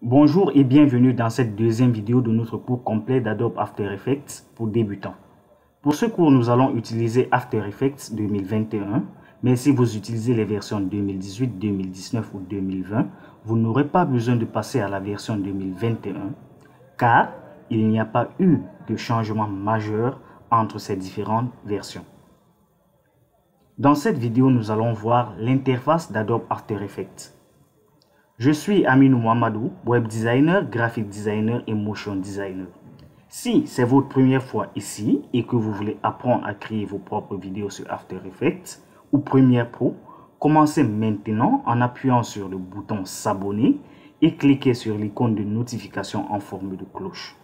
Bonjour et bienvenue dans cette deuxième vidéo de notre cours complet d'Adobe After Effects pour débutants. Pour ce cours, nous allons utiliser After Effects 2021, mais si vous utilisez les versions 2018, 2019 ou 2020, vous n'aurez pas besoin de passer à la version 2021 car il n'y a pas eu de changement majeur entre ces différentes versions. Dans cette vidéo, nous allons voir l'interface d'Adobe After Effects. Je suis Aminou Mohamedou, web designer, graphic designer et motion designer. Si c'est votre première fois ici et que vous voulez apprendre à créer vos propres vidéos sur After Effects ou Premiere Pro, commencez maintenant en appuyant sur le bouton s'abonner et cliquez sur l'icône de notification en forme de cloche.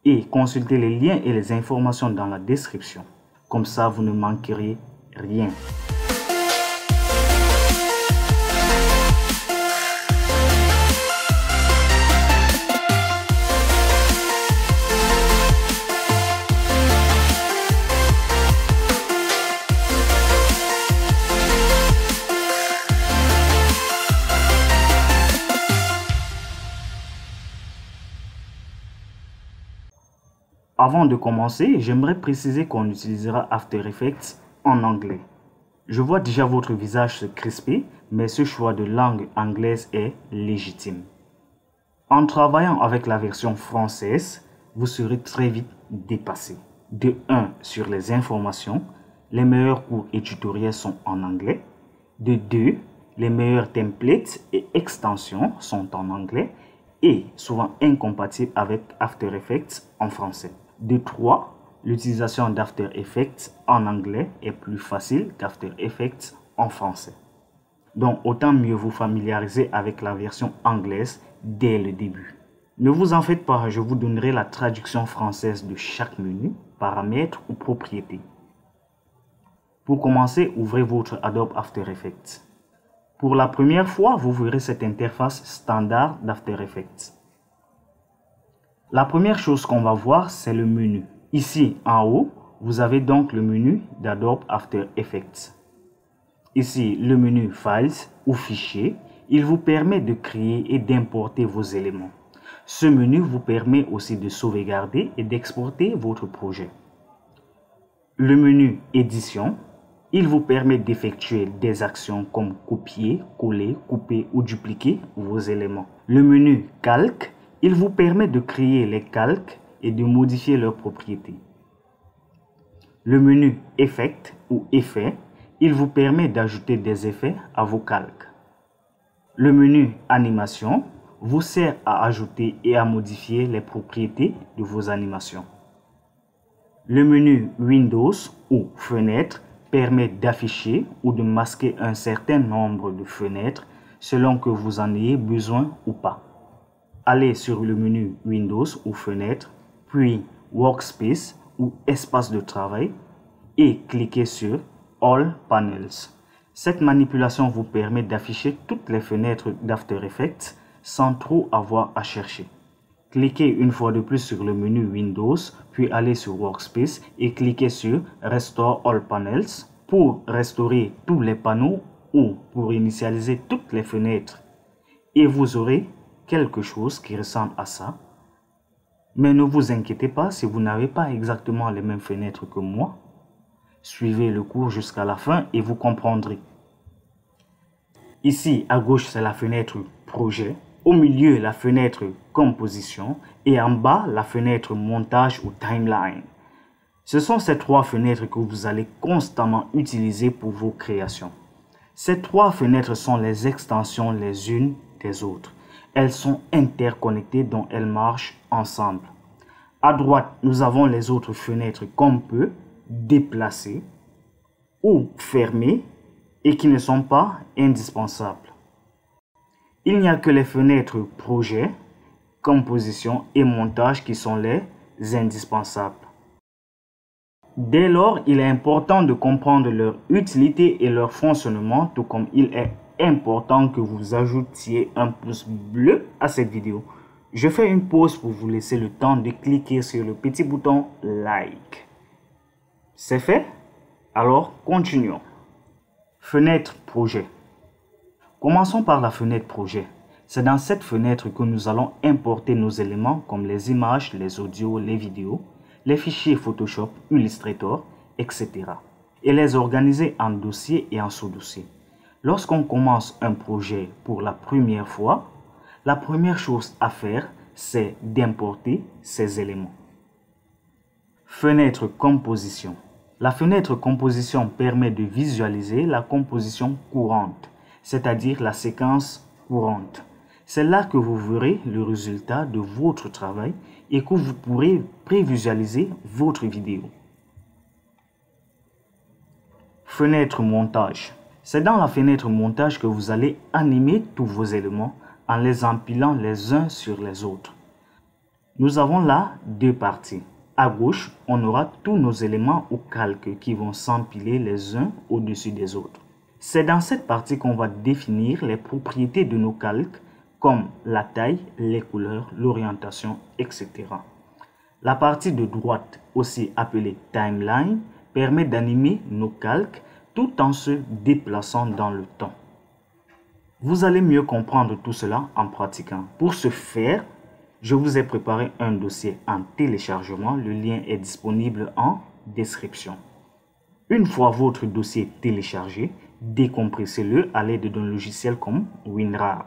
Et consultez les liens et les informations dans la description. Comme ça, vous ne manquerez rien. Avant de commencer, j'aimerais préciser qu'on utilisera After Effects en anglais. Je vois déjà votre visage se crisper, mais ce choix de langue anglaise est légitime. En travaillant avec la version française, vous serez très vite dépassé. De 1 sur les informations, les meilleurs cours et tutoriels sont en anglais. De 2, les meilleurs templates et extensions sont en anglais et souvent incompatibles avec After Effects en français. De 3, l'utilisation d'After Effects en anglais est plus facile qu'After Effects en français. Donc autant mieux vous familiariser avec la version anglaise dès le début. Ne vous en faites pas, je vous donnerai la traduction française de chaque menu, paramètres ou propriétés. Pour commencer, ouvrez votre Adobe After Effects. Pour la première fois, vous verrez cette interface standard d'After Effects. La première chose qu'on va voir, c'est le menu. Ici, en haut, vous avez donc le menu d'Adobe After Effects. Ici, le menu Files ou Fichiers. Il vous permet de créer et d'importer vos éléments. Ce menu vous permet aussi de sauvegarder et d'exporter votre projet. Le menu Édition. Il vous permet d'effectuer des actions comme copier, coller, couper ou dupliquer vos éléments. Le menu Calque. Il vous permet de créer les calques et de modifier leurs propriétés. Le menu Effect ou Effets, il vous permet d'ajouter des effets à vos calques. Le menu Animation vous sert à ajouter et à modifier les propriétés de vos animations. Le menu Windows ou Fenêtre permet d'afficher ou de masquer un certain nombre de fenêtres selon que vous en ayez besoin ou pas. Allez sur le menu Windows ou Fenêtre, puis Workspace ou Espace de travail et cliquez sur All Panels. Cette manipulation vous permet d'afficher toutes les fenêtres d'After Effects sans trop avoir à chercher. Cliquez une fois de plus sur le menu Windows, puis allez sur Workspace et cliquez sur Restore All Panels pour restaurer tous les panneaux ou pour initialiser toutes les fenêtres. Et vous aurez quelque chose qui ressemble à ça. Mais ne vous inquiétez pas si vous n'avez pas exactement les mêmes fenêtres que moi. Suivez le cours jusqu'à la fin et vous comprendrez. Ici, à gauche, c'est la fenêtre Projet. Au milieu, la fenêtre Composition. Et en bas, la fenêtre Montage ou Timeline. Ce sont ces trois fenêtres que vous allez constamment utiliser pour vos créations. Ces trois fenêtres sont les extensions les unes des autres. Elles sont interconnectées, donc elles marchent ensemble. À droite, nous avons les autres fenêtres qu'on peut déplacer ou fermer et qui ne sont pas indispensables. Il n'y a que les fenêtres Projet, Composition et Montage qui sont les indispensables. Dès lors, il est important de comprendre leur utilité et leur fonctionnement, tout comme il est important que vous ajoutiez un pouce bleu à cette vidéo. Je fais une pause pour vous laisser le temps de cliquer sur le petit bouton like. C'est fait? Alors continuons. Fenêtre Projet. Commençons par la fenêtre Projet. C'est dans cette fenêtre que nous allons importer nos éléments comme les images, les audios, les vidéos, les fichiers Photoshop, Illustrator, etc. et les organiser en dossiers et en sous-dossiers. Lorsqu'on commence un projet pour la première fois, la première chose à faire, c'est d'importer ces éléments. Fenêtre composition. La fenêtre composition permet de visualiser la composition courante, c'est-à-dire la séquence courante. C'est là que vous verrez le résultat de votre travail et que vous pourrez prévisualiser votre vidéo. Fenêtre montage. C'est dans la fenêtre montage que vous allez animer tous vos éléments en les empilant les uns sur les autres. Nous avons là deux parties. À gauche, on aura tous nos éléments au calque qui vont s'empiler les uns au-dessus des autres. C'est dans cette partie qu'on va définir les propriétés de nos calques comme la taille, les couleurs, l'orientation, etc. La partie de droite, aussi appelée timeline, permet d'animer nos calques tout en se déplaçant dans le temps. Vous allez mieux comprendre tout cela en pratiquant. Pour ce faire, je vous ai préparé un dossier en téléchargement. Le lien est disponible en description. Une fois votre dossier téléchargé, décompressez-le à l'aide d'un logiciel comme WinRAR.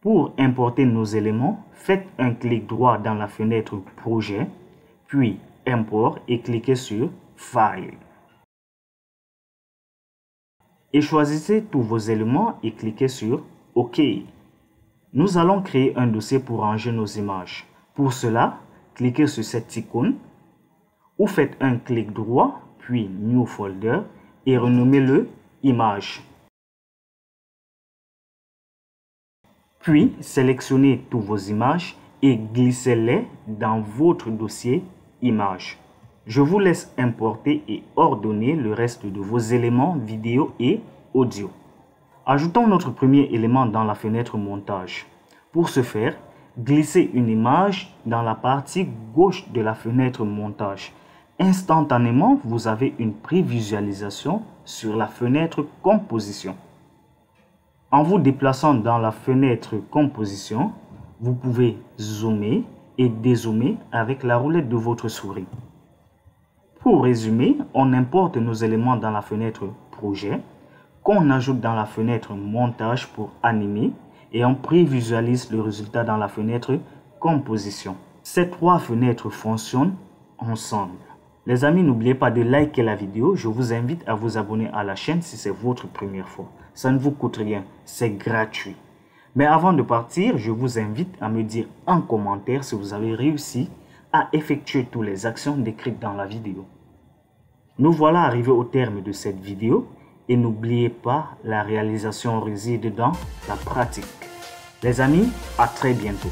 Pour importer nos éléments, faites un clic droit dans la fenêtre Projet, puis Import et cliquez sur File. Et choisissez tous vos éléments et cliquez sur OK. Nous allons créer un dossier pour ranger nos images. Pour cela, cliquez sur cette icône ou faites un clic droit, puis New Folder et renommez-le Images. Puis, sélectionnez tous vos images et glissez-les dans votre dossier Images. Je vous laisse importer et ordonner le reste de vos éléments vidéo et audio. Ajoutons notre premier élément dans la fenêtre montage. Pour ce faire, glissez une image dans la partie gauche de la fenêtre montage. Instantanément, vous avez une prévisualisation sur la fenêtre composition. En vous déplaçant dans la fenêtre composition, vous pouvez zoomer et dézoomer avec la roulette de votre souris. Pour résumer, on importe nos éléments dans la fenêtre projet, qu'on ajoute dans la fenêtre montage pour animer et on prévisualise le résultat dans la fenêtre composition. Ces trois fenêtres fonctionnent ensemble. Les amis, n'oubliez pas de liker la vidéo. Je vous invite à vous abonner à la chaîne si c'est votre première fois. Ça ne vous coûte rien, c'est gratuit. Mais avant de partir, je vous invite à me dire en commentaire si vous avez réussi à effectuer toutes les actions décrites dans la vidéo. Nous voilà arrivés au terme de cette vidéo et n'oubliez pas, la réalisation réside dans la pratique. Les amis, à très bientôt.